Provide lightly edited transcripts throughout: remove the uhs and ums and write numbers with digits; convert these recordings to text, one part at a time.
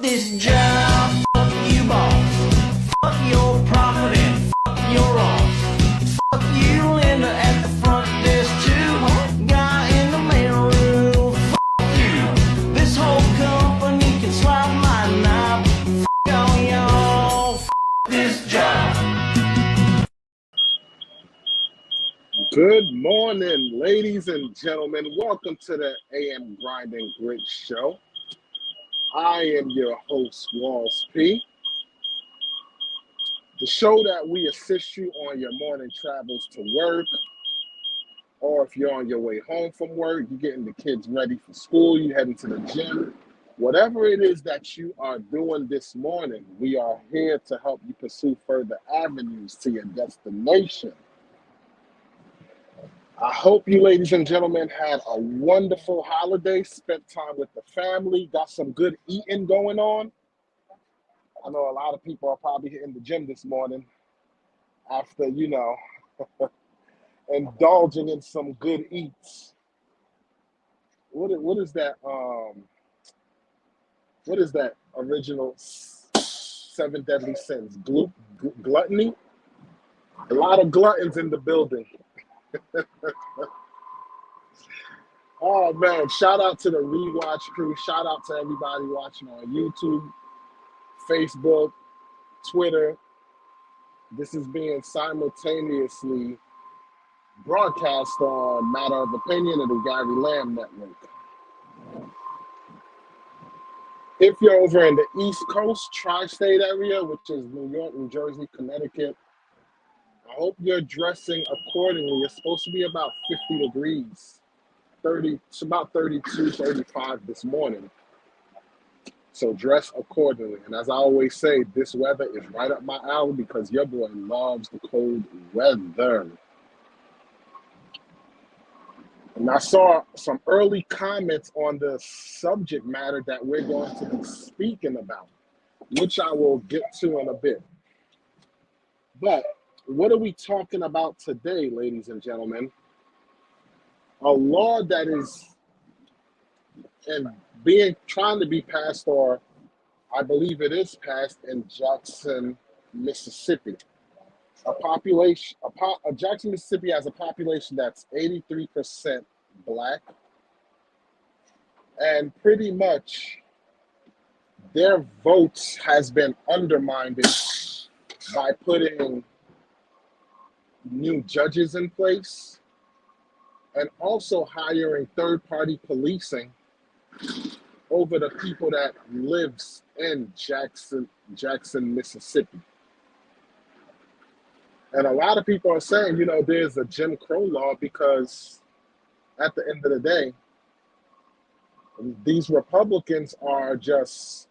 this job, fuck you boss, fuck your profit and fuck your loss, fuck you Linda at the front desk too, guy in the mailroom, fuck you, this whole company can slide my knob, fuck all y'all, fuck this job. Good morning, ladies and gentlemen. Welcome to the AM Grinding Grit Show. I am your host, Walls P. The show that we assist you on your morning travels to work, or if you're on your way home from work, you're getting the kids ready for school, you're heading to the gym. Whatever it is that you are doing this morning, we are here to help you pursue further avenues to your destination. I hope you, ladies and gentlemen, had a wonderful holiday, spent time with the family, got some good eating going on. I know a lot of people are probably in the gym this morning after, indulging in some good eats. What is that? What is that original 7 deadly sins? Gluttony? A lot of gluttons in the building. Oh man, shout out to the Rewatch crew. Shout out to everybody watching on YouTube, Facebook, Twitter. This is being simultaneously broadcast on Matter of Opinion and the Gary Lamb Network. If you're over in the East Coast, tri-state area, which is New York, New Jersey, Connecticut, I hope you're dressing accordingly. It's supposed to be about 50 degrees, it's about 32, 35 this morning. So dress accordingly. And as I always say, this weather is right up my alley because your boy loves the cold weather. And I saw some early comments on the subject matter that we're going to be speaking about, which I will get to in a bit. But what are we talking about today, ladies and gentlemen? A law that is trying to be passed, or I believe it is passed in Jackson, Mississippi. Jackson, Mississippi has a population that's 83% Black, and pretty much their votes has been undermined by putting new judges in place and also hiring third-party policing over the people that lives in Jackson, Mississippi. And a lot of people are saying, there's a Jim Crow law because at the end of the day, these Republicans are just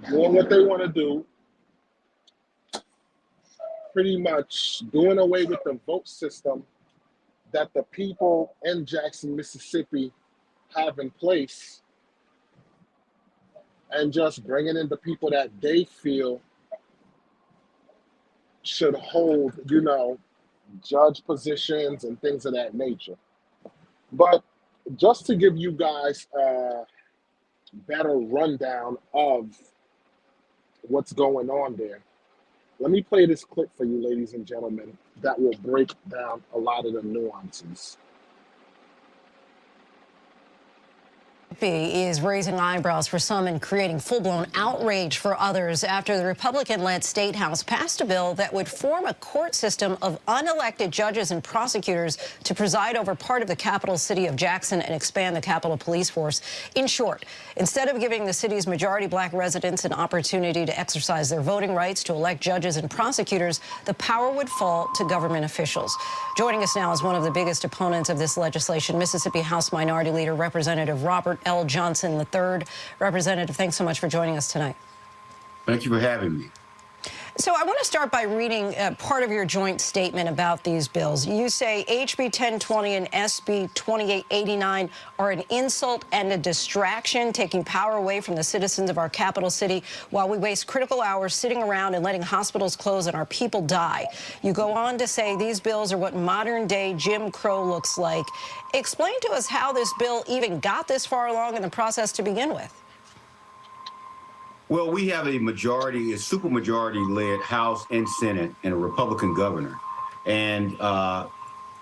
doing what they want to do, pretty much doing away with the vote system that the people in Jackson, Mississippi have in place, and just bringing in the people that they feel should hold, judge positions and things of that nature. But just to give you guys a better rundown of what's going on there, let me play this clip for you, ladies and gentlemen, that will break down a lot of the nuances. Is raising eyebrows for some and creating full-blown outrage for others after the Republican-led State House passed a bill that would form a court system of unelected judges and prosecutors to preside over part of the capital city of Jackson and expand the Capitol Police Force. In short, instead of giving the city's majority Black residents an opportunity to exercise their voting rights to elect judges and prosecutors, the power would fall to government officials. Joining us now is one of the biggest opponents of this legislation, Mississippi House Minority Leader Representative Robert L. Johnson III. Representative, thanks so much for joining us tonight. Thank you for having me. So I want to start by reading part of your joint statement about these bills. You say HB 1020 and SB 2889 are an insult and a distraction, taking power away from the citizens of our capital city while we waste critical hours sitting around and letting hospitals close and our people die. You go on to say these bills are what modern-day Jim Crow looks like. Explain to us how this bill even got this far along in the process to begin with. Well, we have a majority, a supermajority-led House and Senate, and a Republican governor. And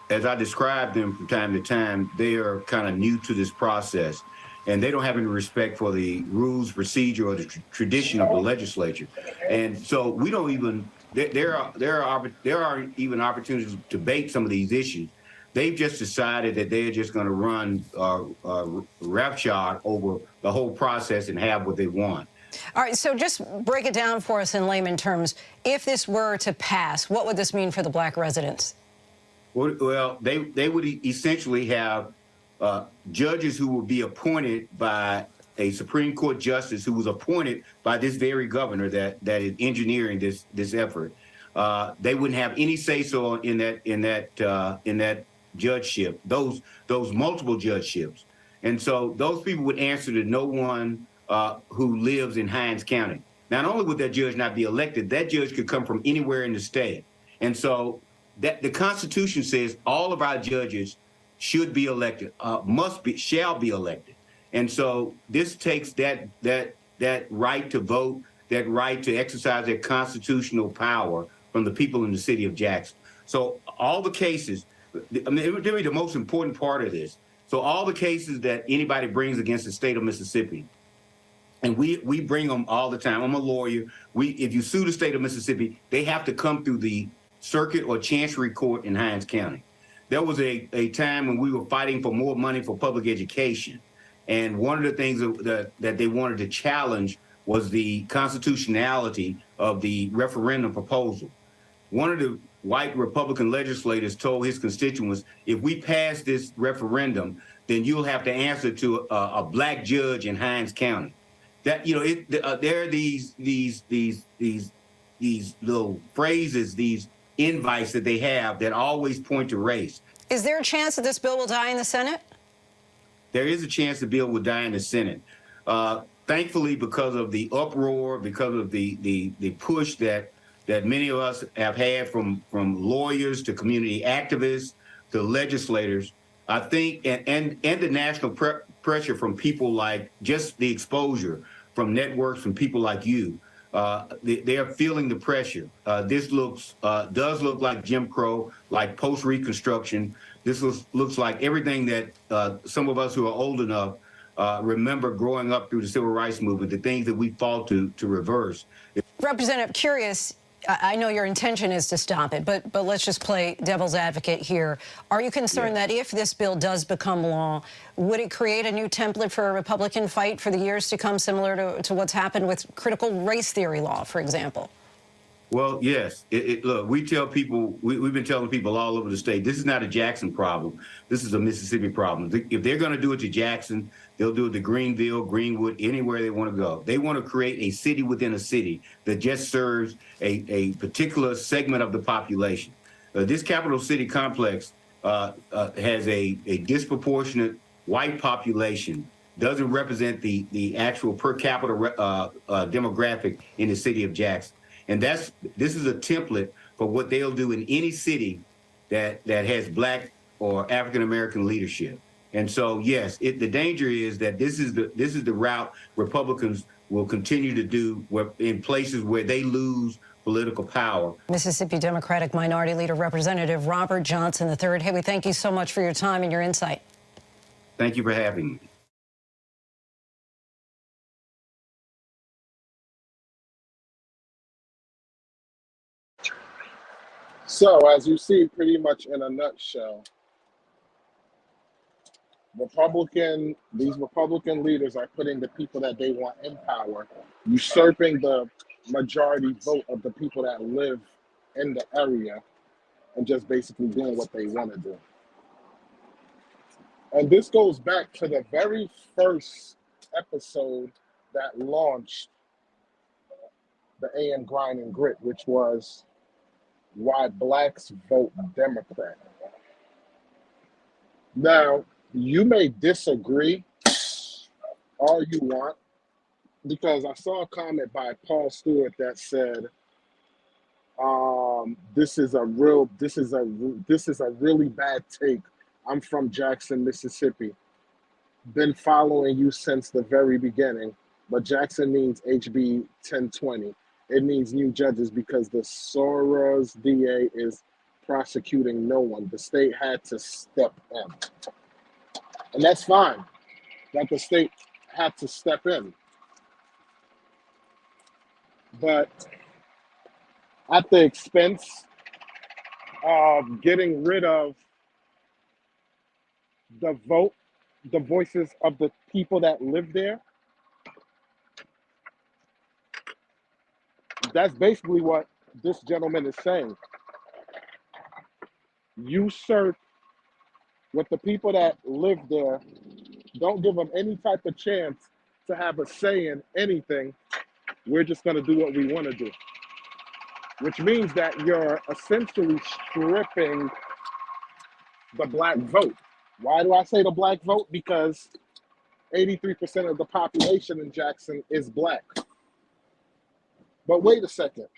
as I described them from time to time, they are kind of new to this process, and they don't have any respect for the rules, procedure, or the tradition of the legislature. And so we don't even. There are even opportunities to debate some of these issues. They've just decided that they're just going to run roughshod over the whole process and have what they want. All right, so just break it down for us in layman terms. If this were to pass, what would this mean for the black residents? Well, they would essentially have judges who would be appointed by a Supreme Court justice who was appointed by this very governor that is engineering this effort. They wouldn't have any say-so in that judgeship, those multiple judgeships, and so those people would answer to no one who lives in Hinds County. Not only would that judge not be elected, that judge could come from anywhere in the state, and so that the Constitution says all of our judges should be elected, shall be elected. And so this takes that right to vote, that right to exercise their constitutional power from the people in the city of Jackson. So all the cases, I mean, it would be the most important part of this. So all the cases that anybody brings against the state of Mississippi, and we bring them all the time. I'm a lawyer. If you sue the state of Mississippi, they have to come through the circuit or chancery court in Hinds County. There was a time when we were fighting for more money for public education. And one of the things that they wanted to challenge was the constitutionality of the referendum proposal. One of the white Republican legislators told his constituents, if we pass this referendum, then you'll have to answer to a black judge in Hinds County. That, you know, there are these little phrases, these invites that they have that always point to race. Is there a chance that this bill will die in the Senate? There is a chance the bill will die in the Senate. Thankfully, because of the uproar, because of the push that many of us have had from lawyers to community activists to legislators, I think, and the national pressure from people like just the exposure from networks, from people like you, they are feeling the pressure. This does look like Jim Crow, like post-Reconstruction. This looks like everything that some of us who are old enough remember growing up through the Civil Rights Movement, the things that we fought to reverse. Representative, curious, I know your intention is to stop it, but let's just play devil's advocate here. Are you concerned that if this bill does become law, would it create a new template for a Republican fight for the years to come, similar to what's happened with critical race theory law, for example? Well, yes. Look, we tell people, we've been telling people all over the state, this is not a Jackson problem. This is a Mississippi problem. If they're going to do it to Jackson, they'll do it to Greenville, Greenwood, anywhere they want to go. They want to create a city within a city that just serves a particular segment of the population. This capital city complex has a disproportionate white population, doesn't represent the actual per capita demographic in the city of Jackson. And this is a template for what they'll do in any city that has black or African American leadership. And so, yes, the danger is that this is the route Republicans will continue to do in places where they lose political power. Mississippi Democratic Minority Leader Representative Robert Johnson III. Hey, we thank you so much for your time and your insight. Thank you for having me. So, as you see, pretty much in a nutshell, these Republican leaders are putting the people that they want in power, usurping the majority vote of the people that live in the area, and just basically doing what they want to do. And this goes back to the very first episode that launched the AM Grind and Grit, which was why blacks vote Democrat. Now, you may disagree all you want, because I saw a comment by Paul Stewart that said, this is a really bad take. I'm from Jackson, Mississippi. Been following you since the very beginning. but Jackson needs HB 1020. It needs new judges because the Soros DA is prosecuting no one. The state had to step in. And that's fine that the state had to step in. But at the expense of getting rid of the voices of the people that live there, that's basically what this gentleman is saying. Usurp with the people that live there. Don't give them any type of chance to have a say in anything. We're just going to do what we want to do, which means that you're essentially stripping the black vote. Why do I say the black vote? Because 83% of the population in Jackson is black. But wait a second.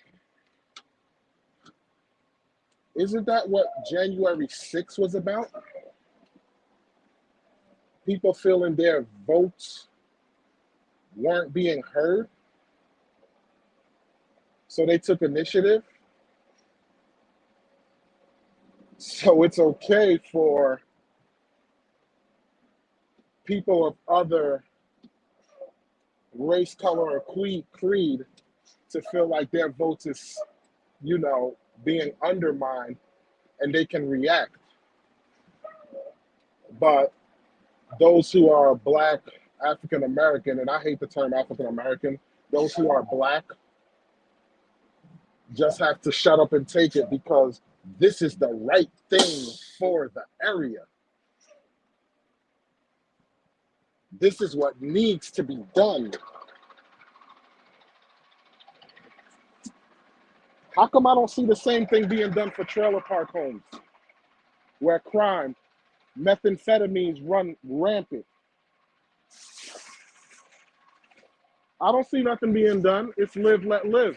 Isn't that what January 6th was about? People feeling their votes weren't being heard. So they took initiative. So it's okay for people of other race, color, or creed to feel like their votes is, being undermined and they can react. But those who are black, African American, and I hate the term African American, those who are black just have to shut up and take it because this is the right thing for the area. This is what needs to be done. How come I don't see the same thing being done for trailer park homes where crime, methamphetamines run rampant? I don't see nothing being done. It's live, let live.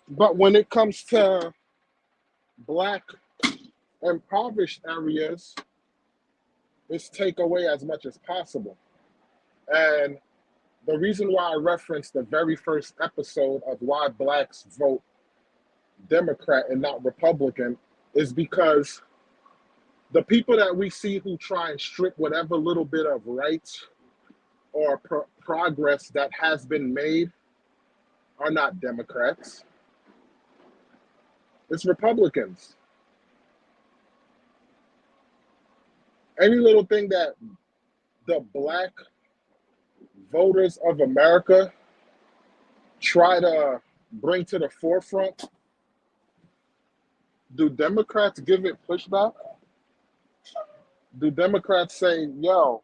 But when it comes to black impoverished areas, it's take away as much as possible. And the reason why I referenced the very first episode of why blacks vote Democrat and not Republican is because the people that we see who try and strip whatever little bit of rights or progress that has been made are not Democrats. It's Republicans. Any little thing that the black voters of America try to bring to the forefront, do Democrats give it pushback? Do Democrats say, yo,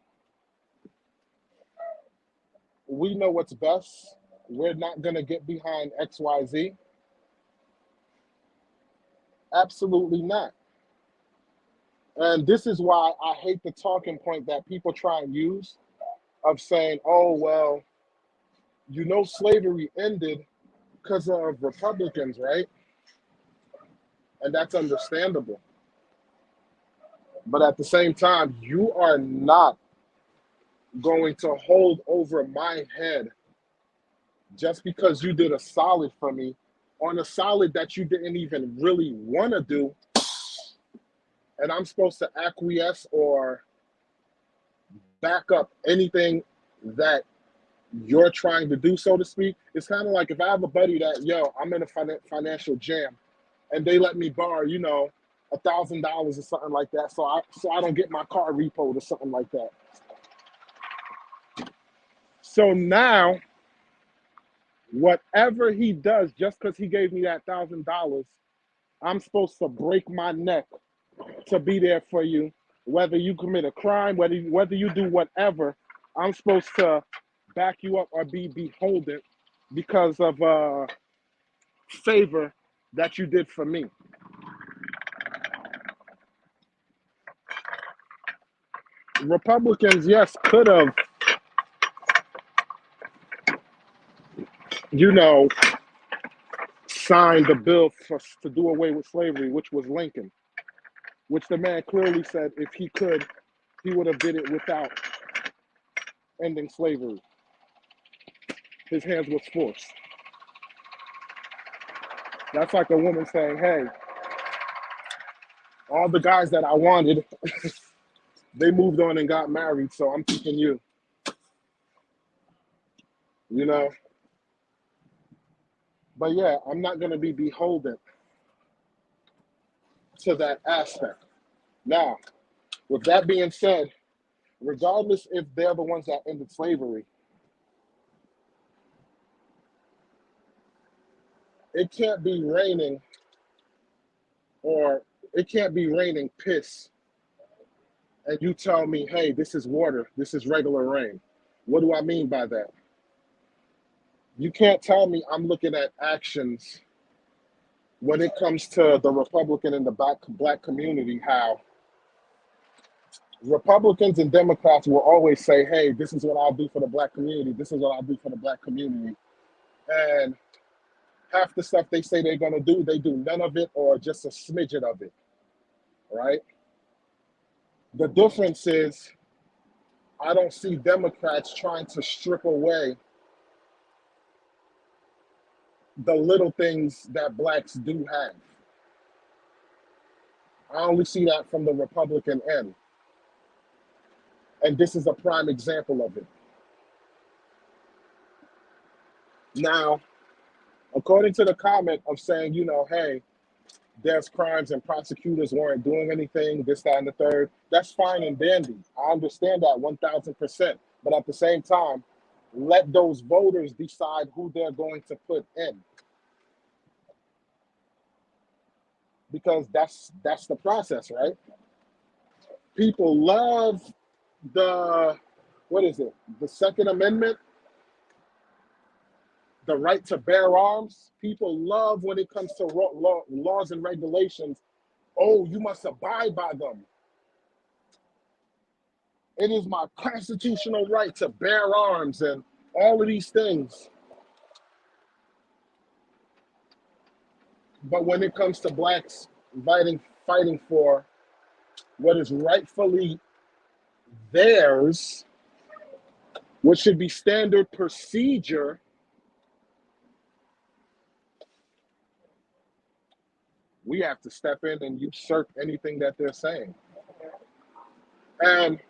we know what's best. We're not going to get behind XYZ? Absolutely not. And this is why I hate the talking point that people try and use of saying, oh, well, slavery ended because of Republicans, right? And that's understandable. But at the same time, you are not going to hold over my head just because you did a solid for me on a solid that you didn't even really want to do. And I'm supposed to acquiesce or back up anything that you're trying to do, so to speak. It's kind of like if I have a buddy that, yo, I'm in a financial jam and they let me borrow, $1,000 or something like that. So I don't get my car repoed or something like that. So now, whatever he does, just because he gave me that $1,000, I'm supposed to break my neck to be there for you. Whether you commit a crime, whether you do whatever, I'm supposed to back you up or be beholden because of a favor that you did for me. Republicans, yes, could have, signed the bill to do away with slavery, which was Lincoln. which the man clearly said if he could, he would have did it without ending slavery. His hands was forced. That's like a woman saying, hey, all the guys that I wanted, they moved on and got married, so I'm picking you. You know? But yeah, I'm not going to be beholden to that aspect. Now, with that being said, regardless if they're the ones that ended slavery, it can't be raining or it can't be raining piss and you tell me, hey, this is water, this is regular rain. What do I mean by that? You can't tell me I'm looking at actions when it comes to the Republican and the black community, how Republicans and Democrats will always say, hey, this is what I'll do for the black community. This is what I'll do for the black community. And half the stuff they say they're going to do, they do none of it or just a smidgen of it, right? The difference is I don't see Democrats trying to strip away the little things that blacks do have. I only see that from the Republican end. And this is a prime example of it. Now, according to the comment of saying, you know, hey, there's crimes and prosecutors weren't doing anything, this, that, and the third, that's fine and dandy. I understand that 1,000%. But at the same time, let those voters decide who they're going to put in. Because that's the process, right? People love the, what is it? The Second Amendment, the right to bear arms. People love when it comes to laws and regulations. Oh, you must abide by them. It is my constitutional right to bear arms and all of these things. But when it comes to blacks fighting for what is rightfully theirs, what should be standard procedure, we have to step in and usurp anything that they're saying. And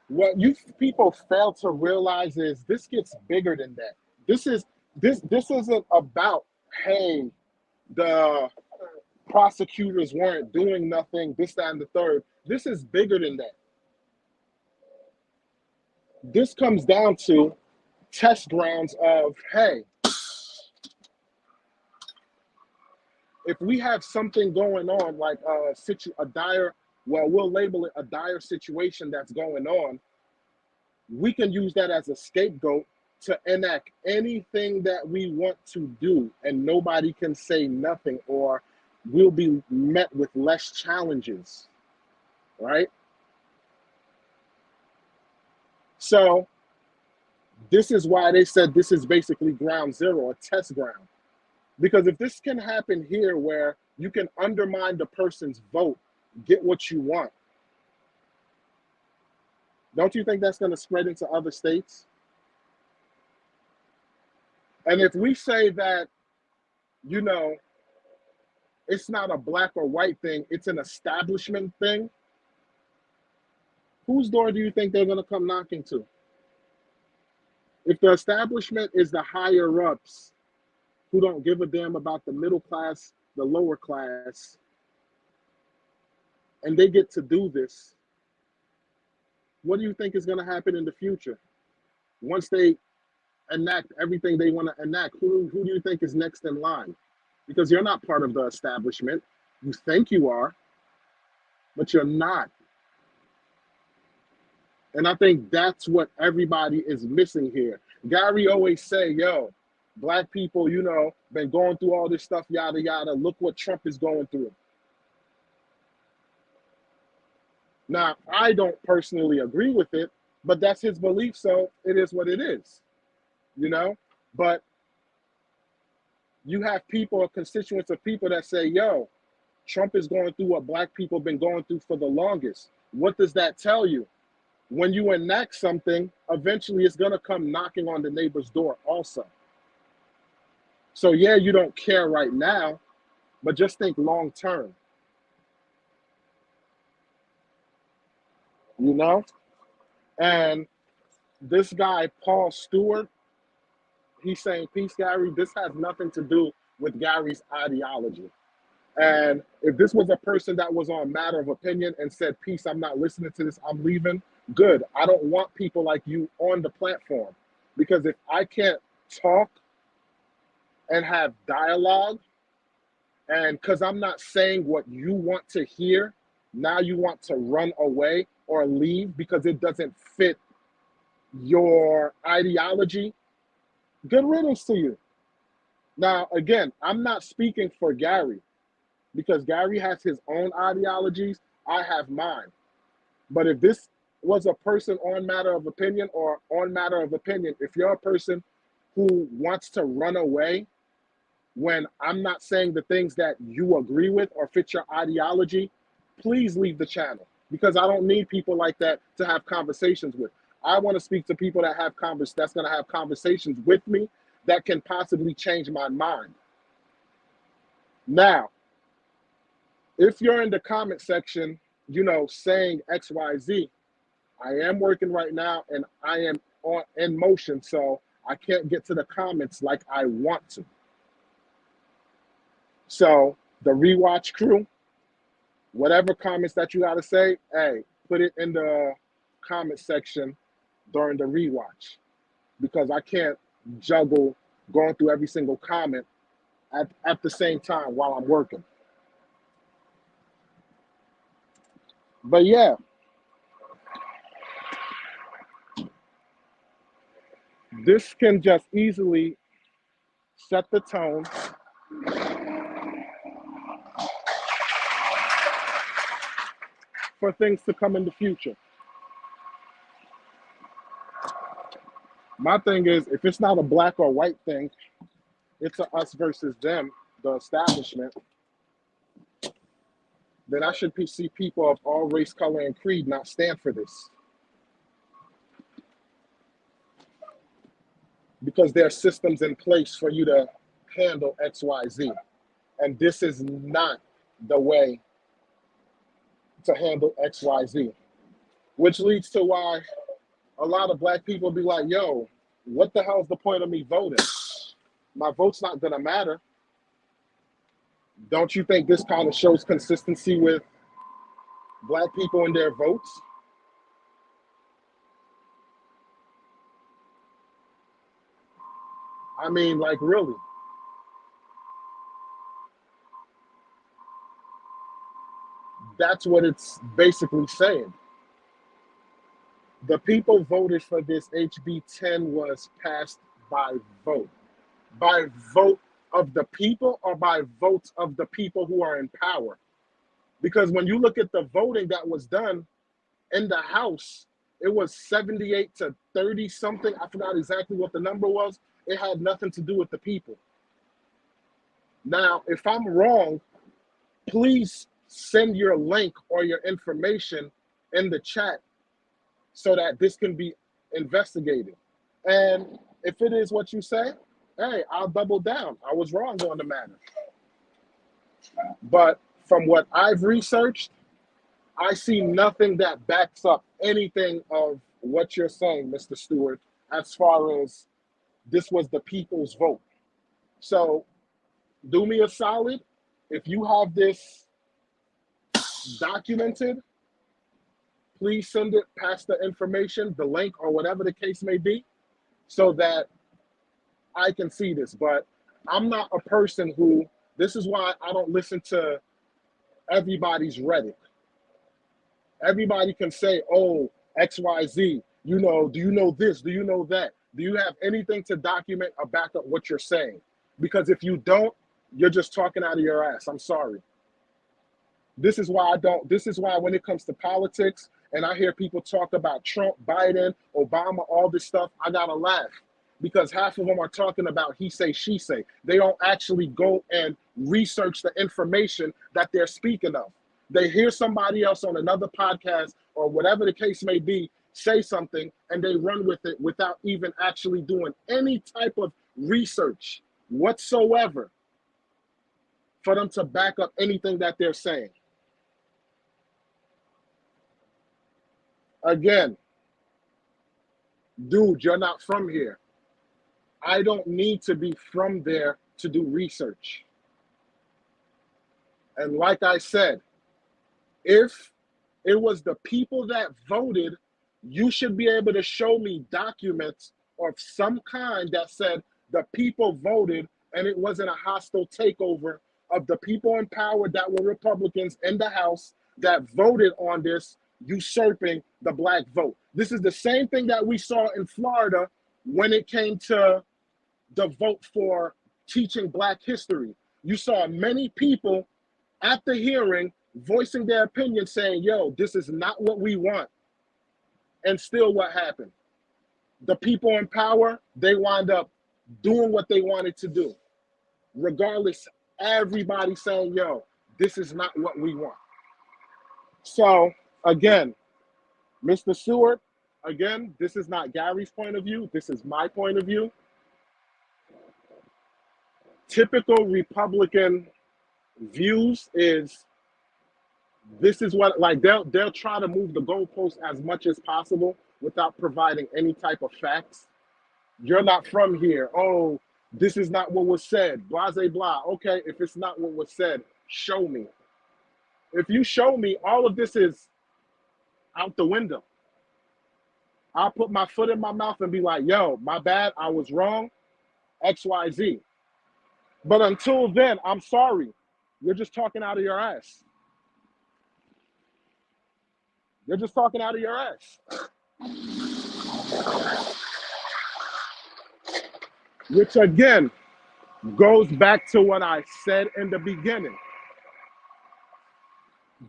what you people fail to realize is this gets bigger than that. This isn't about, hey, the prosecutors weren't doing nothing, this, that, and the third. This is bigger than that. This comes down to test grounds of, hey, if we have something going on, like a dire, well, we'll label it a dire situation that's going on, we can use that as a scapegoat to enact anything that we want to do, and nobody can say nothing, or we'll be met with less challenges, right? So this is why they said this is basically ground zero, a test ground. Because if this can happen here where you can undermine the person's vote, get what you want, don't you think that's going to spread into other states? And if we say that, you know, it's not a black or white thing, it's an establishment thing, whose door do you think they're going to come knocking to? If the establishment is the higher ups who don't give a damn about the middle class, the lower class, and they get to do this, what do you think is going to happen in the future? Once they enact everything they want to enact, who do you think is next in line? Because you're not part of the establishment. You think you are, but you're not. And I think that's what everybody is missing here. Gary always say, yo, black people, you know, been going through all this stuff, yada, yada. Look what Trump is going through. Now, I don't personally agree with it, but that's his belief, so it is what it is, you know? But you have people, constituents of people that say, yo, Trump is going through what black people have been going through for the longest. What does that tell you? When you enact something, eventually it's going to come knocking on the neighbor's door also. So yeah, you don't care right now, but just think long term, you know? And this guy, Paul Stewart, he's saying, peace, Gary. This has nothing to do with Gary's ideology. And if this was a person that was on Matter of Opinion and said, peace, I'm not listening to this, I'm leaving, good. I don't want people like you on the platform. Because if I can't talk and have dialogue, and because I'm not saying what you want to hear, now you want to run away or leave because it doesn't fit your ideology, good riddance to you. Now, again, I'm not speaking for Gary because Gary has his own ideologies. I have mine. But if this was a person on Matter of Opinion or on Matter of Opinion, if you're a person who wants to run away when I'm not saying the things that you agree with or fit your ideology, please leave the channel because I don't need people like that to have conversations with. I want to speak to people that have that's going to have conversations with me that can possibly change my mind. Now, if you're in the comment section, you know, saying XYZ, I am working right now and I am in motion, so I can't get to the comments like I want to. So the rewatch crew, whatever comments that you got to say, hey, put it in the comment section during the rewatch because I can't juggle going through every single comment at the same time while I'm working. But yeah, this can just easily set the tone for things to come in the future. My thing is, if it's not a black or white thing, it's a us versus them, the establishment, then I should see people of all race, color, and creed not stand for this. Because there are systems in place for you to handle XYZ. And this is not the way to handle XYZ. Which leads to why a lot of black people be like, yo, what the hell is the point of me voting? My vote's not gonna matter. Don't you think this kind of shows consistency with black people and their votes? I mean, like, really. That's what it's basically saying. The people voted for this HB 10 was passed by vote. By vote of the people or by votes of the people who are in power? Because when you look at the voting that was done in the House, it was 78 to 30 something. I forgot exactly what the number was. It had nothing to do with the people. Now, if I'm wrong, please send your link or your information in the chat so that this can be investigated. And if it is what you say, hey, I'll double down. I was wrong on the matter. But from what I've researched, I see nothing that backs up anything of what you're saying, Mr. Stewart, as far as this was the people's vote. So do me a solid. If you have this documented, please send it, pass the information, the link, or whatever the case may be, so that I can see this. But I'm not a person who, this is why I don't listen to everybody's rhetoric. Everybody can say, oh, XYZ, you know, do you know this? Do you know that? Do you have anything to document or back up what you're saying? Because if you don't, you're just talking out of your ass. I'm sorry. This is why when it comes to politics and I hear people talk about Trump, Biden, Obama, all this stuff, I gotta laugh. Because half of them are talking about he say, she say. They don't actually go and research the information that they're speaking of. They hear somebody else on another podcast or whatever the case may be say something, and they run with it without even actually doing any type of research whatsoever for them to back up anything that they're saying. Again, dude, you're not from here. I don't need to be from there to do research. And like I said, if it was the people that voted, you should be able to show me documents of some kind that said the people voted and it wasn't a hostile takeover of the people in power that were Republicans in the House that voted on this, usurping the black vote. This is the same thing that we saw in Florida when it came to the vote for teaching black history. You saw many people at the hearing voicing their opinion saying, yo, this is not what we want. And still what happened? The people in power, they wind up doing what they wanted to do. Regardless, everybody saying, yo, this is not what we want. So again, Mr. Seward, again, this is not Gary's point of view. This is my point of view. Typical Republican views is this is what, like, they'll try to move the goalpost as much as possible without providing any type of facts. You're not from here. Oh, this is not what was said. Blah, blah, blah. Okay, if it's not what was said, show me. If you show me, all of this is out the window. I'll put my foot in my mouth and be like, yo, my bad, I was wrong, X, Y, Z. But until then, I'm sorry. You're just talking out of your ass. You're just talking out of your ass. Which again, goes back to what I said in the beginning.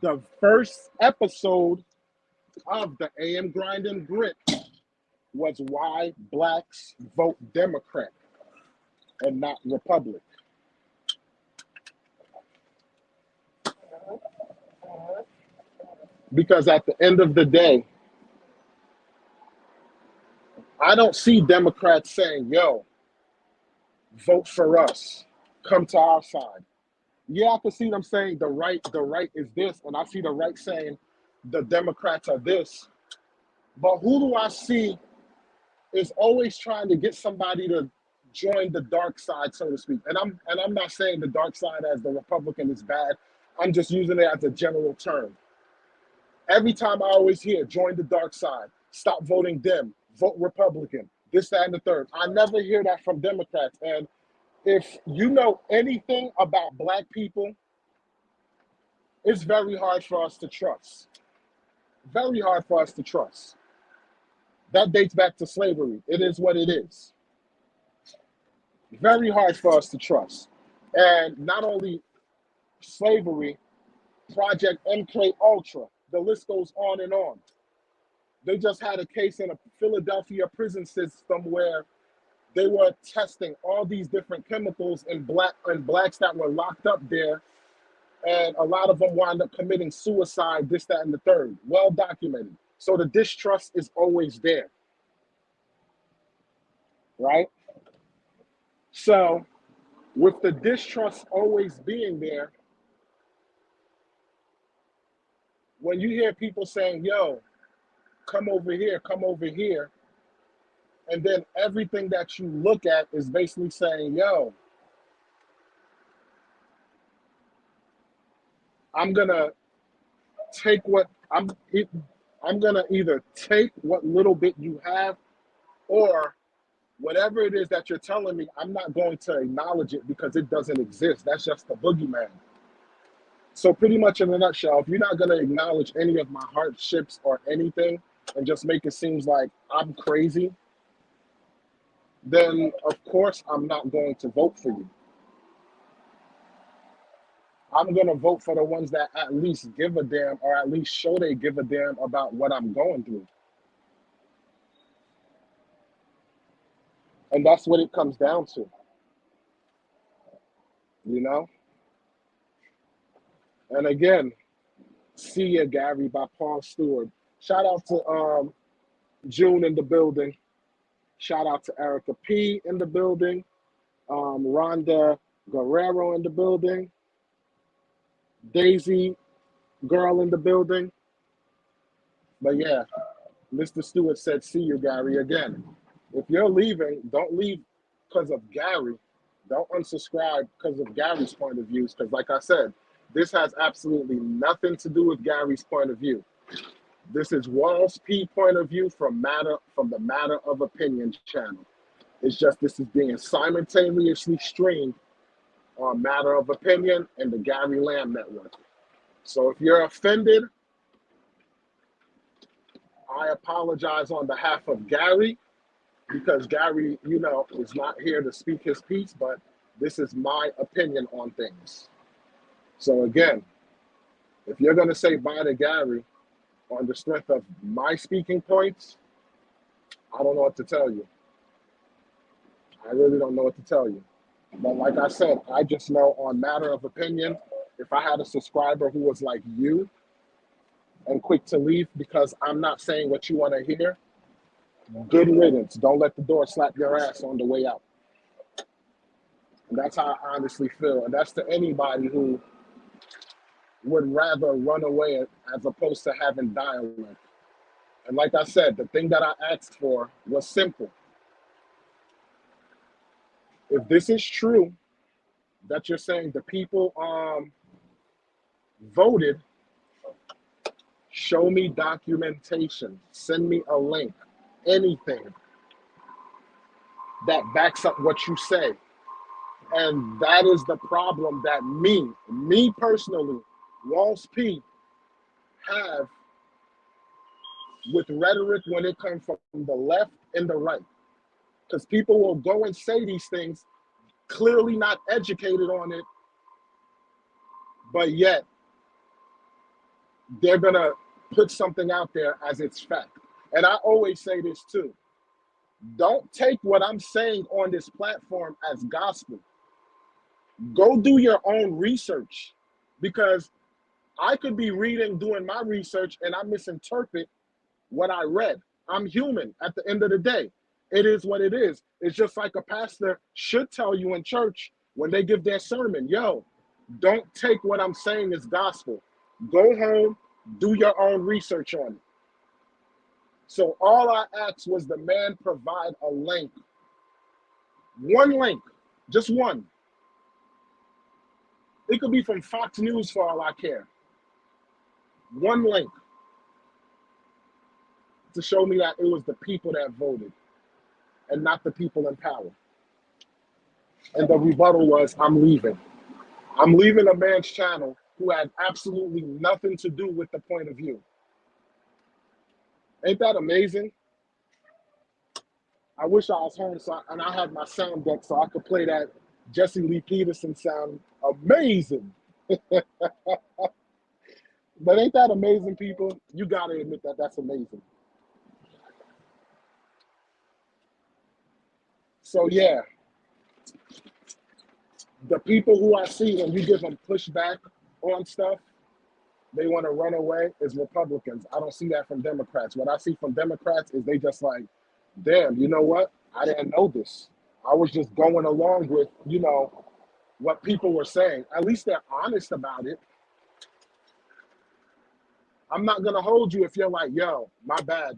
The first episode of the AM Grind and Grit was why blacks vote Democrat and not Republican. Because at the end of the day, I don't see Democrats saying, yo, vote for us, come to our side. Yeah, I can see them saying the right is this, and I see the right saying the Democrats are this. But who do I see is always trying to get somebody to join the dark side, so to speak? And I'm not saying the dark side as the Republican is bad. I'm just using it as a general term. Every time I always hear join the dark side, stop voting Dem, vote Republican, this, that, and the third. I never hear that from Democrats. And if you know anything about black people, it's very hard for us to trust. Very hard for us to trust. That dates back to slavery. It is what it is. Very hard for us to trust. And not only slavery, Project MK Ultra, the list goes on and on. They just had a case in a Philadelphia prison system where they were testing all these different chemicals in blacks that were locked up there, and a lot of them wound up committing suicide, this, that, and the third. Well documented. So the distrust is always there, right? So with the distrust always being there, when you hear people saying, yo, come over here, and then everything that you look at is basically saying, yo, I'm gonna take what I'm gonna either take what little bit you have, or whatever it is that you're telling me, I'm not going to acknowledge it because it doesn't exist. That's just the boogeyman. So pretty much in a nutshell, if you're not going to acknowledge any of my hardships or anything and just make it seem like I'm crazy, then of course I'm not going to vote for you. I'm going to vote for the ones that at least give a damn, or at least show they give a damn about what I'm going through. And that's what it comes down to. You know? And again, See Ya, Gary by Paul Stewart. Shout out to June in the building. Shout out to Erica P in the building. Rhonda Guerrero in the building. Daisy Girl in the building. But yeah, Mr. Stewart said, see you, Gary, again. If you're leaving, don't leave because of Gary. Don't unsubscribe because of Gary's point of views. Because like I said, this has absolutely nothing to do with Gary's point of view. This is Walls P point of view from the Matter of Opinion channel. It's just this is being simultaneously streamed on Matter of Opinion and the Gary Lamb Network. So if you're offended, I apologize on behalf of Gary, because Gary, is not here to speak his piece, but this is my opinion on things. So again, if you're going to say bye to Gary on the strength of my speaking points, I don't know what to tell you. I really don't know what to tell you. But like I said, I just know on Matter of Opinion, if I had a subscriber who was like you and quick to leave because I'm not saying what you want to hear, good riddance. Don't let the door slap your ass on the way out. And that's how I honestly feel. And that's to anybody who would rather run away as opposed to having dialogue. And like I said, the thing that I asked for was simple. If this is true, that you're saying the people voted, show me documentation, send me a link, anything that backs up what you say. And that is the problem that me personally, Walls P, have with rhetoric when it comes from the left and the right. Because people will go and say these things, clearly not educated on it, but yet they're going to put something out there as it's fact. And I always say this too. Don't take what I'm saying on this platform as gospel. Go do your own research, because I could be doing my research, and I misinterpret what I read. I'm human at the end of the day. It is what it is. It's just like a pastor should tell you in church when they give their sermon, yo, don't take what I'm saying as gospel. Go home, do your own research on it. So all I asked was the man provide a link. One link, just one. It could be from Fox News for all I care. One link to show me that it was the people that voted and not the people in power. And the rebuttal was, I'm leaving. I'm leaving a man's channel who had absolutely nothing to do with the point of view. Ain't that amazing? I wish I was home and I had my sound deck so I could play that Jesse Lee Peterson sound amazing. But ain't that amazing, people? You got to admit that that's amazing. So yeah, the people who I see when you give them pushback on stuff, they want to run away, is Republicans. I don't see that from Democrats. What I see from Democrats is they just like, damn, you know what? I didn't know this. I was just going along with, what people were saying. At least they're honest about it. I'm not going to hold you if you're like, yo, my bad,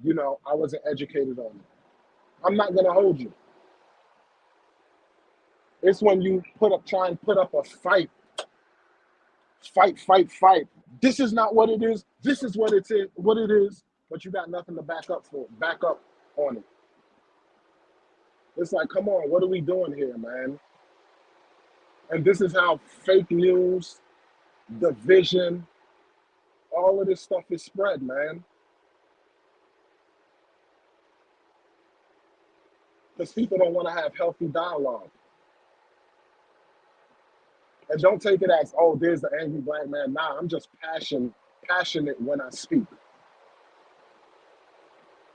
I wasn't educated on it. I'm not going to hold you. It's when you try and put up a fight. Fight. This is not what it is. This is what it is, but you got nothing to back up on it. It's like, come on, what are we doing here, man? And this is how fake news, division, all of this stuff is spread, man. Because people don't want to have healthy dialogue. And don't take it as, oh, there's the angry black man. Nah, I'm just passionate when I speak.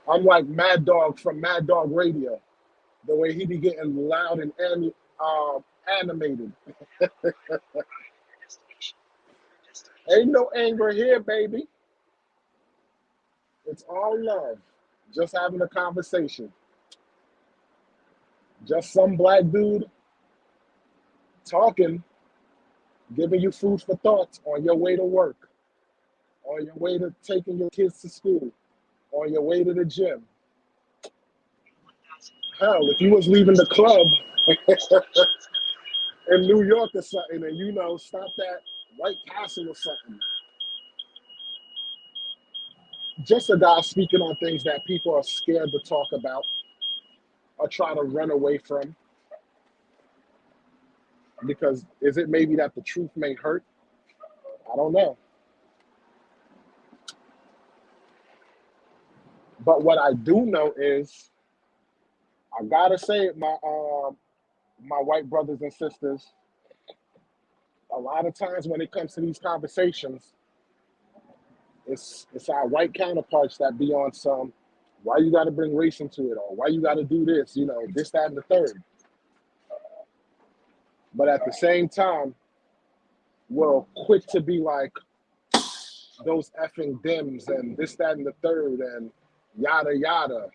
I'm like Mad Dog from Mad Dog Radio, the way he be getting loud and animated. Ain't no anger here, baby. It's all love. Just having a conversation. Just some black dude talking, giving you food for thought on your way to work, on your way to taking your kids to school, on your way to the gym. Hell, if you was leaving the club in New York or something and stopped at White Castle or something, just a guy speaking on things that people are scared to talk about or try to run away from because is it maybe that the truth may hurt? I don't know. But what I do know is I gotta say it, my white brothers and sisters, a lot of times when it comes to these conversations, it's our white counterparts that be on some, why you gotta bring race into it, or why you gotta do this, this, that, and the third. But at the same time, we're quick to be like those effing Dems and this, that, and the third, and yada yada,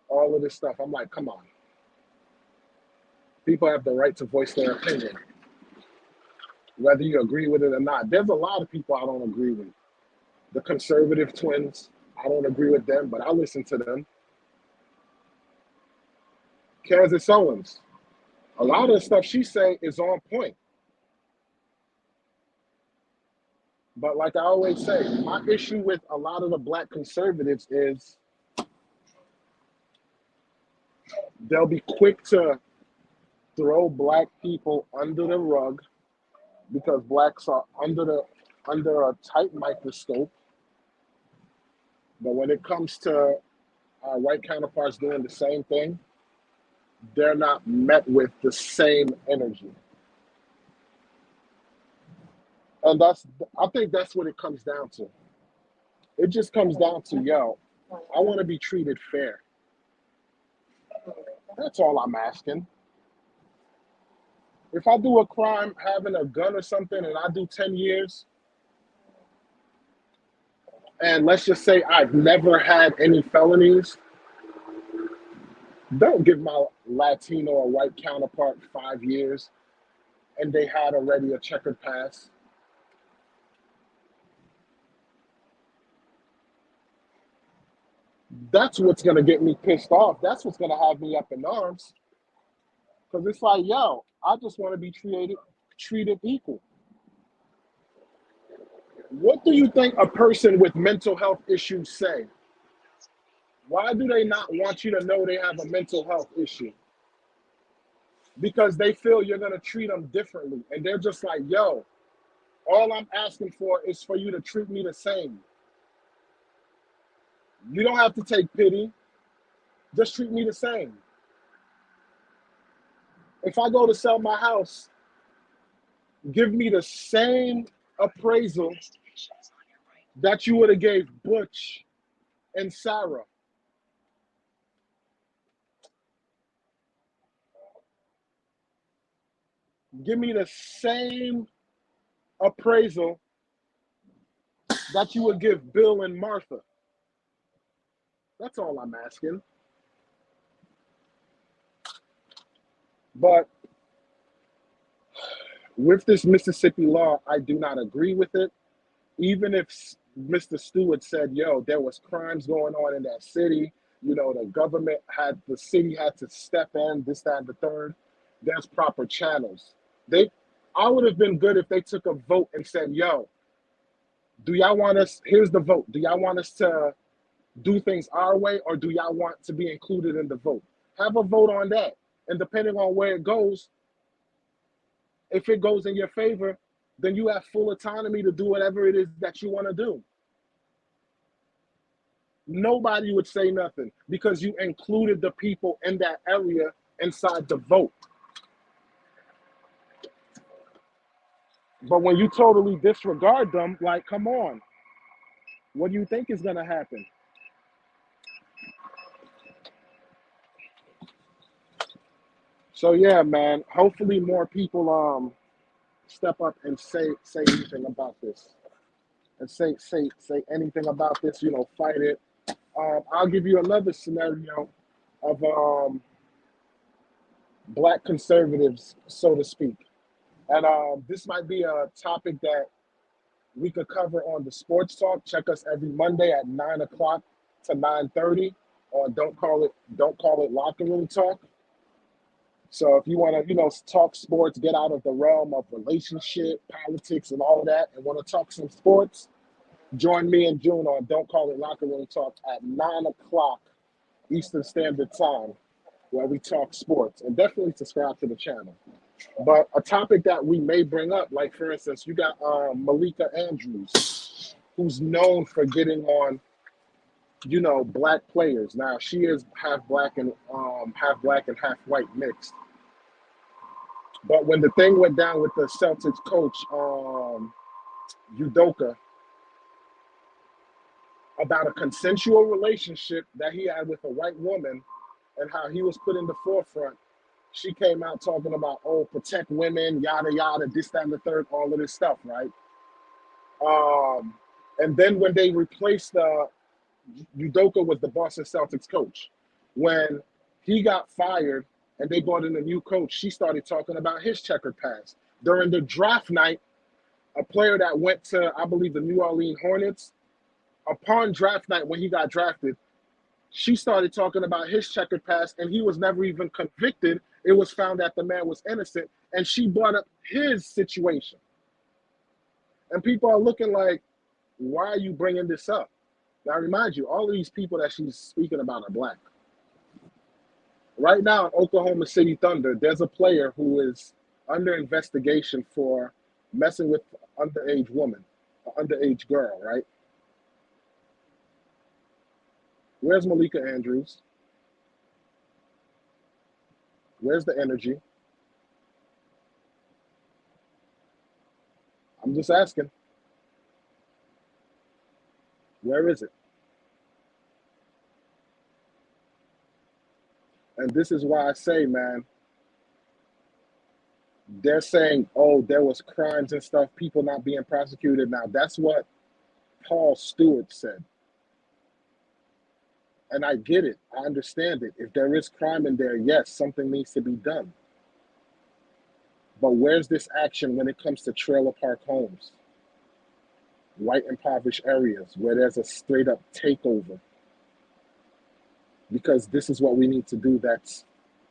all of this stuff. I'm like, come on. People have the right to voice their opinion, whether you agree with it or not. There's a lot of people I don't agree with. The conservative twins, I don't agree with them, but I listen to them. Kansas Owens, a lot of the stuff she say is on point. But like I always say, my issue with a lot of the black conservatives is they'll be quick to throw black people under the rug because blacks are under a tight microscope. But when it comes to our white counterparts doing the same thing, they're not met with the same energy. And I think that's what it comes down to. It just comes down to, I want to be treated fair. That's all I'm asking. If I do a crime having a gun or something and I do 10 years, and let's just say I've never had any felonies, don't give my Latino or white counterpart 5 years and they had already a checkered past. That's what's going to get me pissed off. That's what's going to have me up in arms. Because it's like, I just want to be treated equal. What do you think a person with mental health issues say? Why do they not want you to know they have a mental health issue? Because they feel you're going to treat them differently. And they're just like, all I'm asking for is for you to treat me the same. You don't have to take pity. Just treat me the same. If I go to sell my house, give me the same appraisal that you would have gave Butch and Sarah. Give me the same appraisal that you would give Bill and Martha. That's all I'm asking. But with this Mississippi law, I do not agree with it. Even if Mr. Stewart said, there was crimes going on in that city, the city had to step in, this, that, and the third. There's proper channels. I would have been good if they took a vote and said, do y'all want us, here's the vote. Do y'all want us to do things our way or do y'all want to be included in the vote? Have a vote on that. And depending on where it goes, if it goes in your favor, then you have full autonomy to do whatever it is that you want to do. Nobody would say nothing because you included the people in that area inside the vote. But when you totally disregard them, like, come on, what do you think is going to happen? So yeah, man, hopefully more people step up and say anything about this. and say anything about this, fight it. I'll give you another scenario of black conservatives, so to speak. And this might be a topic that we could cover on the Sports Talk. Check us every Monday at 9 o'clock to 9:30 on Don't Call It Locker Room Talk. So if you want to, talk sports, get out of the realm of relationship, politics, and all of that, and want to talk some sports, join me in June on Don't Call It Locker Room Talk at 9 o'clock Eastern Standard Time, where we talk sports. And definitely subscribe to the channel. But a topic that we may bring up, like for instance, you got Malika Andrews, who's known for getting on, black players. Now she is half black and half white mixed. But when the thing went down with the Celtics coach, Udoka, about a consensual relationship that he had with a white woman and how he was put in the forefront, she came out talking about, protect women, yada, yada, this, that, and the third, all of this stuff, right? And then when they replaced Udoka was the Boston Celtics coach. When he got fired and they brought in a new coach, she started talking about his checkered past. During the draft night, a player that went to, I believe, the New Orleans Hornets, upon draft night when he got drafted, she started talking about his checkered past, and he was never even convicted. It was found that the man was innocent, and she brought up his situation. And people are looking like, why are you bringing this up? Now, I remind you, all of these people that she's speaking about are black. Right now in Oklahoma City Thunder, there's a player who is under investigation for messing with an underage woman, an underage girl, right? Where's Malika Andrews? Where's the energy? I'm just asking. Where is it? And this is why I say, man, they're saying, there was crimes and stuff, people not being prosecuted. Now, that's what Paul Stewart said. And I get it. I understand it. If there is crime in there, yes, something needs to be done. But where's this action when it comes to trailer park homes, white impoverished areas where there's a straight up takeover? Because this is what we need to do that's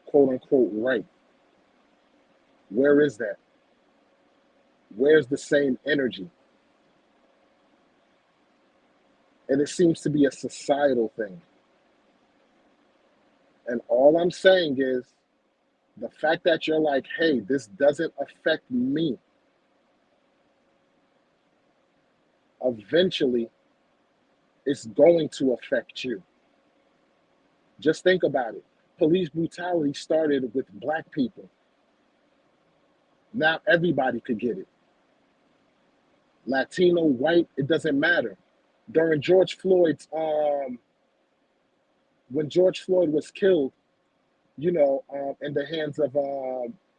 quote unquote right. Where is that? Where's the same energy? And it seems to be a societal thing. And all I'm saying is the fact that you're like, hey, this doesn't affect me. Eventually, it's going to affect you. Just think about it. Police brutality started with black people. Now everybody could get it. Latino, white, it doesn't matter. During George Floyd's, when George Floyd was killed, in the hands of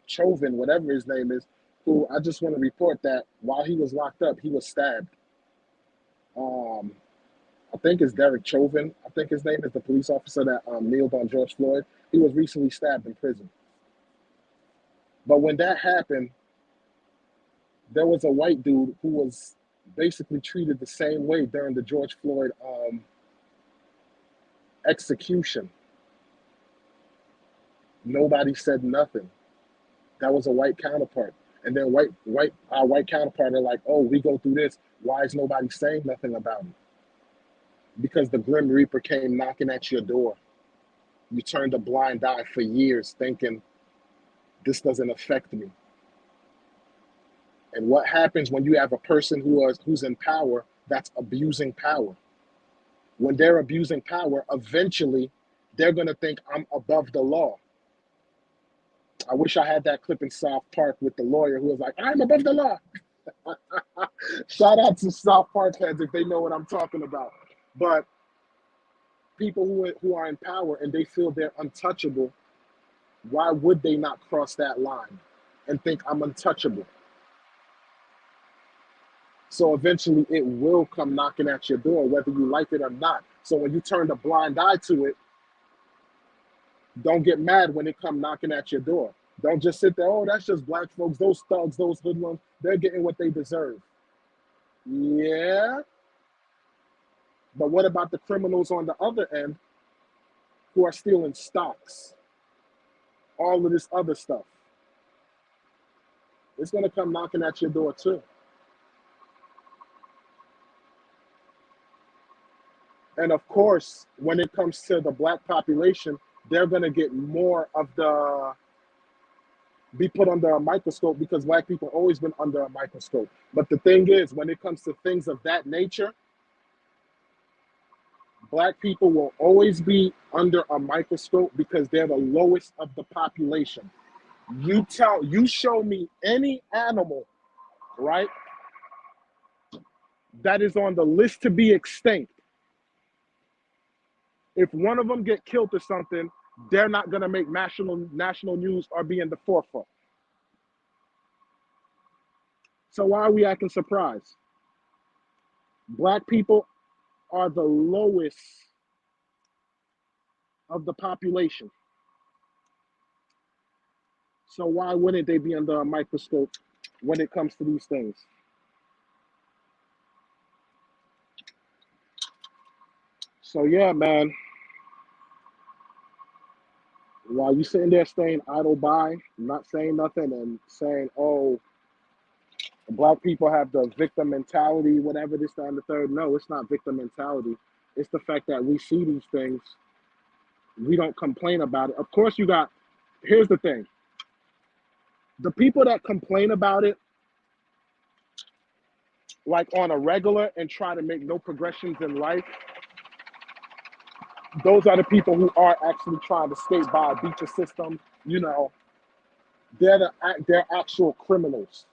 Chauvin, whatever his name is, who I just want to report that while he was locked up, he was stabbed. I think it's Derek Chauvin. I think his name is the police officer that kneeled on George Floyd. He was recently stabbed in prison. But when that happened, there was a white dude who was basically treated the same way during the George Floyd execution. Nobody said nothing. That was a white counterpart. And then our white counterpart are like, we go through this. Why is nobody saying nothing about it? Because the Grim Reaper came knocking at your door. You turned a blind eye for years thinking, this doesn't affect me. And what happens when you have a person who's in power that's abusing power? When they're abusing power, eventually they're going to think I'm above the law. I wish I had that clip in South Park with the lawyer who was like, I'm above the law. Shout out to South Park heads if they know what I'm talking about. But people who are in power and they feel they're untouchable, why would they not cross that line and think I'm untouchable? So eventually it will come knocking at your door, whether you like it or not. So when you turn the blind eye to it, don't get mad when it come knocking at your door. Don't just sit there, oh, that's just black folks, those thugs, those hoodlums, they're getting what they deserve. Yeah, but what about the criminals on the other end who are stealing stocks, all of this other stuff? It's going to come knocking at your door too. And of course, when it comes to the black population, they're going to get more of be put under a microscope because black people always been under a microscope. But the thing is, when it comes to things of that nature, black people will always be under a microscope because they're the lowest of the population. You show me any animal, right, that is on the list to be extinct. If one of them get killed or something, they're not going to make national news or be in the forefront. So why are we acting surprised? Black people are the lowest of the population. So why wouldn't they be under a microscope when it comes to these things? So yeah, man, while you sitting there staying idle by, not saying nothing and saying, oh, black people have the victim mentality, whatever, this, that, and the third. No, it's not victim mentality. It's the fact that we see these things. We don't complain about it. Of course, here's the thing. The people that complain about it, like on a regular and try to make no progressions in life, those are the people who are actually trying to skate by, beat the system. They're actual criminals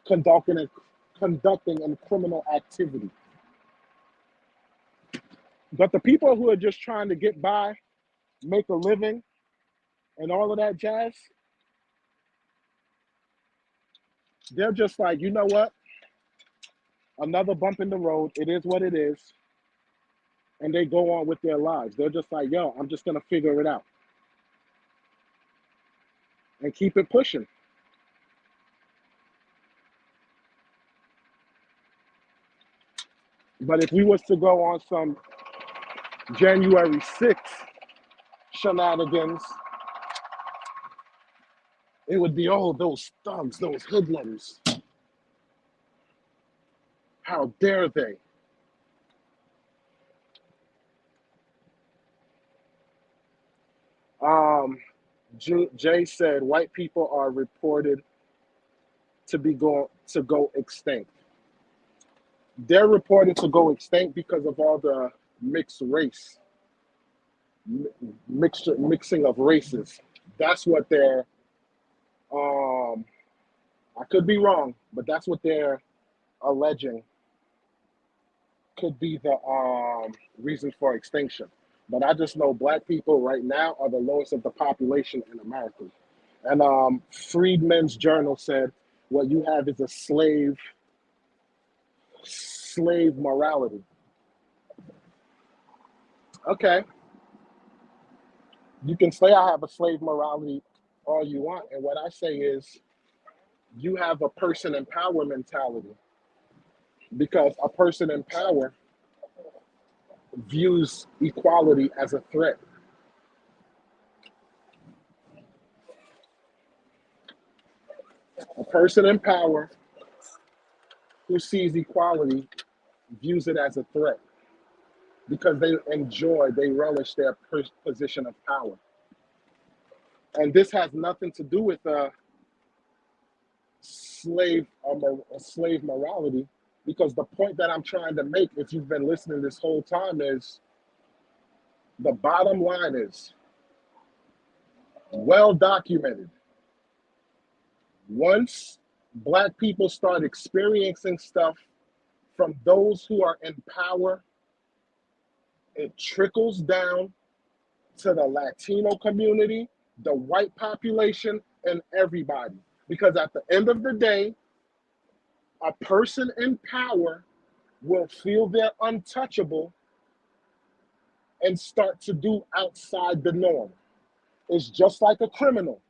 conducting a criminal activity. But the people who are just trying to get by, make a living, and all of that jazz, they're just like, you know what? Another bump in the road. It is what it is. And they go on with their lives. They're just like, yo, I'm just going to figure it out. And keep it pushing. But if we was to go on some January 6th shenanigans, it would be, oh, those thugs, those hoodlums. How dare they? Jay said white people are reported to go extinct. They're reported to go extinct because of all the mixed race, mixing of races. That's what they're. I could be wrong, but that's what they're alleging could be the reason for extinction. But I just know black people right now are the lowest of the population in America. And Freedmen's Journal said what you have is a slave morality. Okay. You can say I have a slave morality all you want. And what I say is you have a person in power mentality, because a person in power views equality as a threat. A person in power who sees equality views it as a threat because they relish their position of power. And this has nothing to do with slave morality, because the point that I'm trying to make, if you've been listening this whole time, is the bottom line is well documented. Once black people start experiencing stuff from those who are in power, it trickles down to the Latino community, the white population, and everybody. Because at the end of the day, A person in power will feel they're untouchable and start to do outside the norm. It's just like a criminal.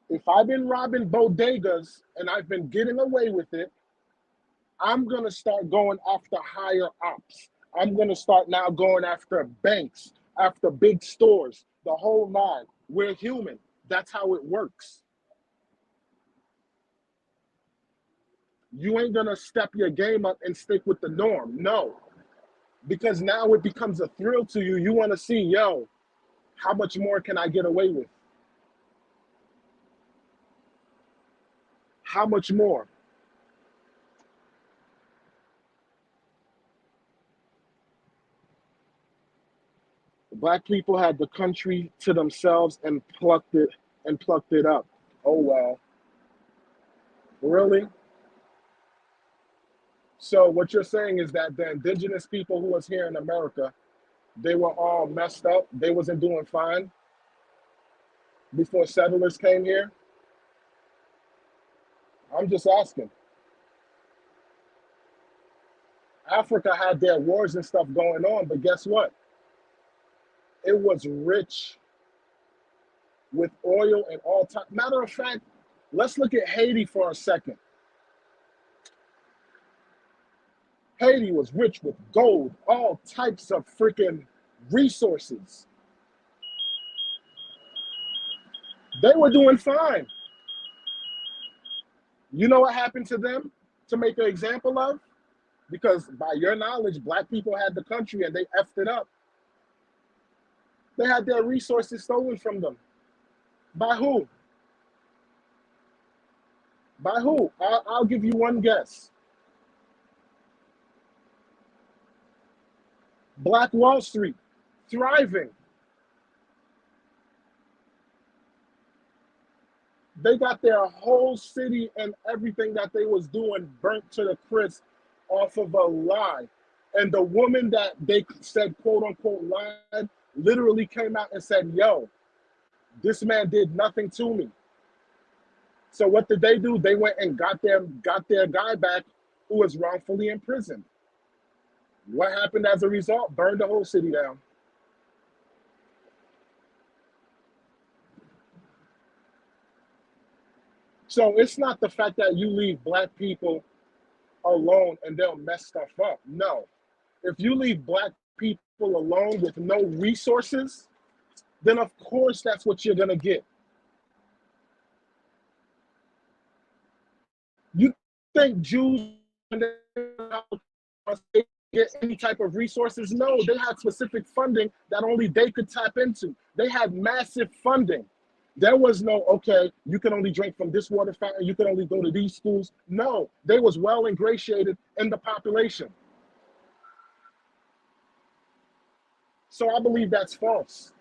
If I've been robbing bodegas and I've been getting away with it, I'm going to start going after higher ops. I'm going to start now going after banks, after big stores, the whole nine. We're human. That's how it works. You ain't going to step your game up and stick with the norm. No. Because now it becomes a thrill to you. You want to see, yo, how much more can I get away with? How much more? Black people had the country to themselves and plucked it up. Oh well. Really? So what you're saying is that the indigenous people who was here in America, they were all messed up. They wasn't doing fine before settlers came here? I'm just asking. Africa had their wars and stuff going on, but guess what? It was rich with oil and all time. Matter of fact, let's look at Haiti for a second. Haiti was rich with gold, all types of freaking resources. They were doing fine. You know what happened to them to make an example of? Because by your knowledge, black people had the country and they effed it up. They had their resources stolen from them. By who? By who? I'll give you one guess. Black Wall Street, thriving. They got their whole city and everything that they was doing burnt to the crisp off of a lie. And the woman that they said, quote unquote, lied, literally came out and said, yo, this man did nothing to me. So what did they do? They went and got their guy back who was wrongfully imprisoned. What happened as a result? Burned the whole city down. So it's not the fact that you leave black people alone and they'll mess stuff up. No. If you leave black people alone with no resources, then of course that's what you're gonna get. You think Jews get any type of resources? No, they had specific funding that only they could tap into. They had massive funding. There was no, okay, you can only drink from this water fountain, you can only go to these schools. No, they was well ingratiated in the population. So I believe that's false.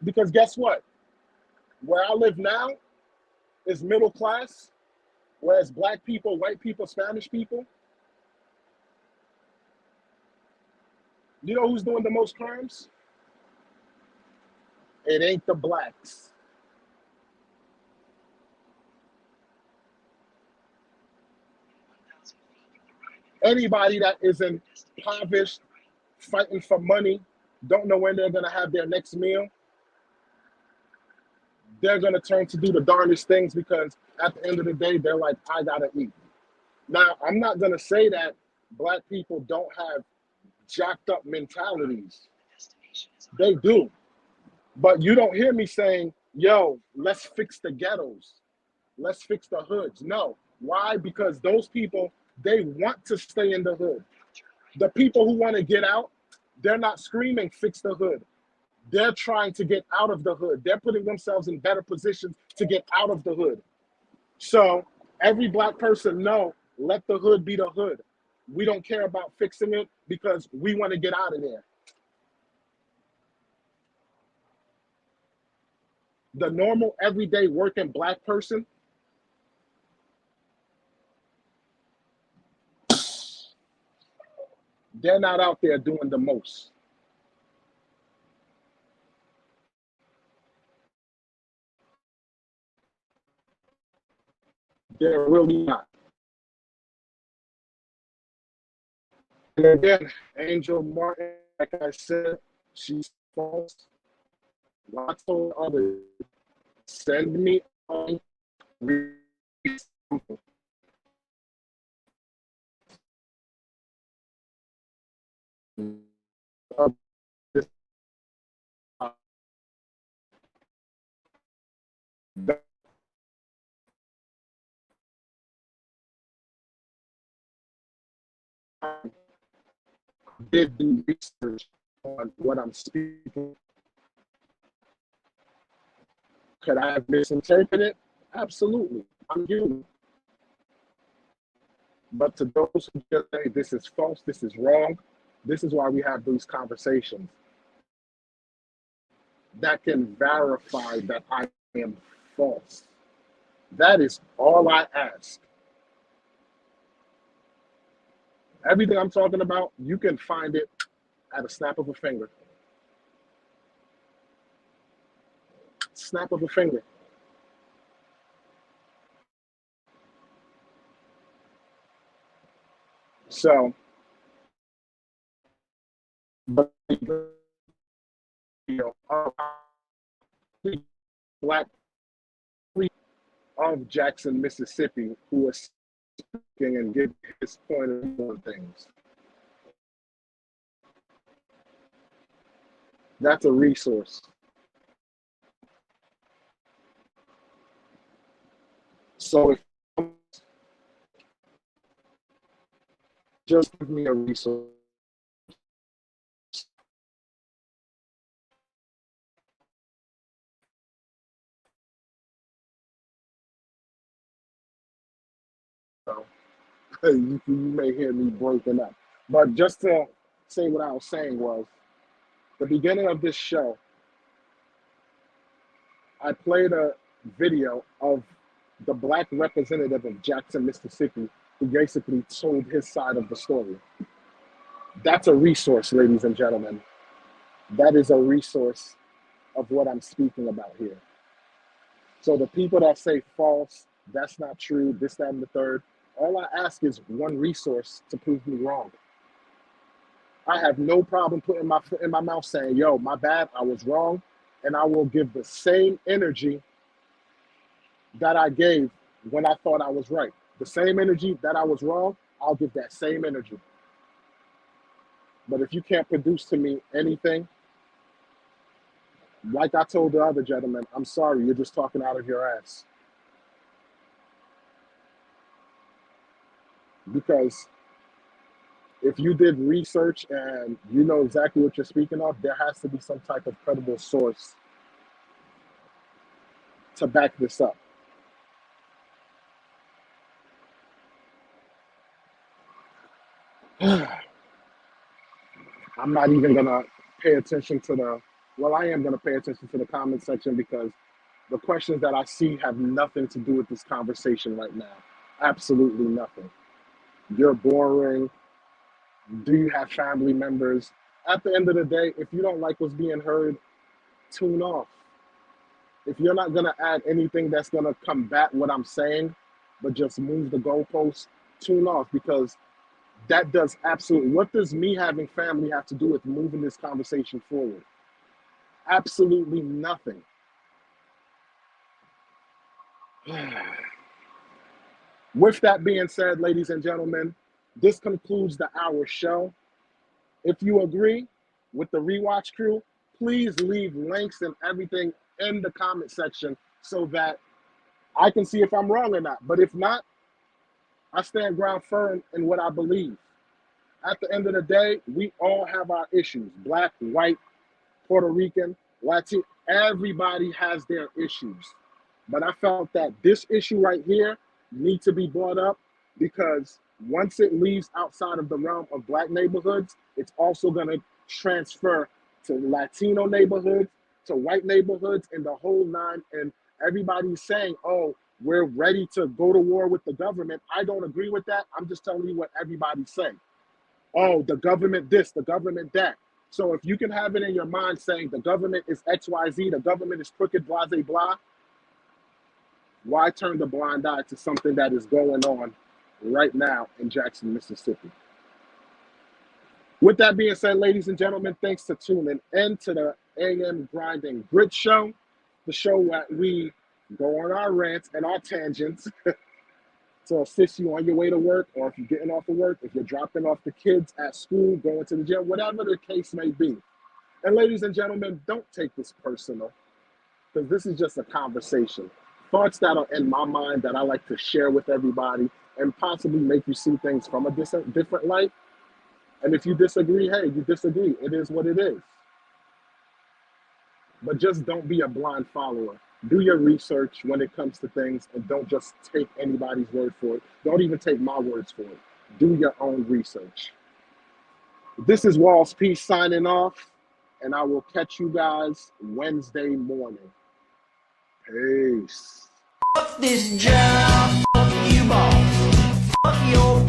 Because guess what? Where I live now is middle class, whereas black people, white people, Spanish people, you know who's doing the most crimes? It ain't the blacks. Anybody that is impoverished, fighting for money, don't know when they're gonna have their next meal, they're gonna turn to do the darndest things because at the end of the day, they're like, I gotta eat. Now, I'm not gonna say that black people don't have jacked up mentalities. They do. But you don't hear me saying, yo, let's fix the ghettos. Let's fix the hoods. No. Why? Because those people, they want to stay in the hood. The people who want to get out, they're not screaming, fix the hood. They're trying to get out of the hood. They're putting themselves in better positions to get out of the hood. So every black person, no, let the hood be the hood. We don't care about fixing it because we want to get out of there. The normal, everyday working black person, they're not out there doing the most. They're really not. And again, Angel Martin, like I said, she's false. Lots of others. Send me on did do research on what I'm speaking. Could I have misinterpreted it? Absolutely. I'm human. But to those who just say this is false, this is wrong, this is why we have these conversations that can verify that I am false. That is all I ask. Everything I'm talking about, you can find it at a snap of a finger. Snap of a finger. So, but you know, black of Jackson, Mississippi, who was speaking and giving his point of view on things. That's a resource. So if just give me a resource. So you may hear me breaking up. But just to say what I was saying was, the beginning of this show, I played a video of the black representative of Jackson, Mississippi, who basically told his side of the story. That's a resource, ladies and gentlemen. That is a resource of what I'm speaking about here. So the people that say false, that's not true, this, that, and the third, all I ask is one resource to prove me wrong. I have no problem putting my foot in my mouth saying, yo, my bad, I was wrong. And I will give the same energy that I gave when I thought I was right. The same energy that I was wrong, I'll give that same energy. But if you can't produce to me anything, like I told the other gentleman, I'm sorry, you're just talking out of your ass. Because if you did research and you know exactly what you're speaking of, there has to be some type of credible source to back this up. I'm not even gonna pay attention to I am gonna pay attention to the comment section because the questions that I see have nothing to do with this conversation right now. Absolutely nothing. You're boring. Do you have family members? At the end of the day, if you don't like what's being heard, tune off. If you're not gonna add anything that's gonna combat what I'm saying, but just move the goalposts, tune off because that does absolutely. What does me having family have to do with moving this conversation forward? Absolutely nothing. With that being said, ladies and gentlemen, this concludes the hour show. If you agree with the rewatch crew, please leave links and everything in the comment section so that I can see if I'm wrong or not. But if not, I stand ground firm in what I believe. At the end of the day, we all have our issues. Black, white, Puerto Rican, Latino, everybody has their issues. But I felt that this issue right here needs to be brought up because once it leaves outside of the realm of black neighborhoods, it's also going to transfer to Latino neighborhoods, to white neighborhoods, and the whole nine. And everybody's saying, oh, we're ready to go to war with the government. I don't agree with that. I'm just telling you what everybody's saying. Oh, the government this, the government that. So if you can have it in your mind saying the government is XYZ, the government is crooked, blah, blah, blah, Why turn the blind eye to something that is going on right now in Jackson, Mississippi? With that being said, ladies and gentlemen, thanks for tuning in to the AM Grinding Grit Show, the show where we go on our rants and our tangents to assist you on your way to work, or if you're getting off of work, if you're dropping off the kids at school, going to the gym, whatever the case may be. And ladies and gentlemen, don't take this personal, because this is just a conversation. Thoughts that are in my mind that I like to share with everybody and possibly make you see things from a different light. And if you disagree, hey, you disagree. It is what it is. But just don't be a blind follower. Do your research when it comes to things, and don't just take anybody's word for it. Don't even take my words for it. Do your own research. This is Walls Peace signing off, and I will catch you guys Wednesday morning. Peace. Fuck this job, fuck you boss, fuck your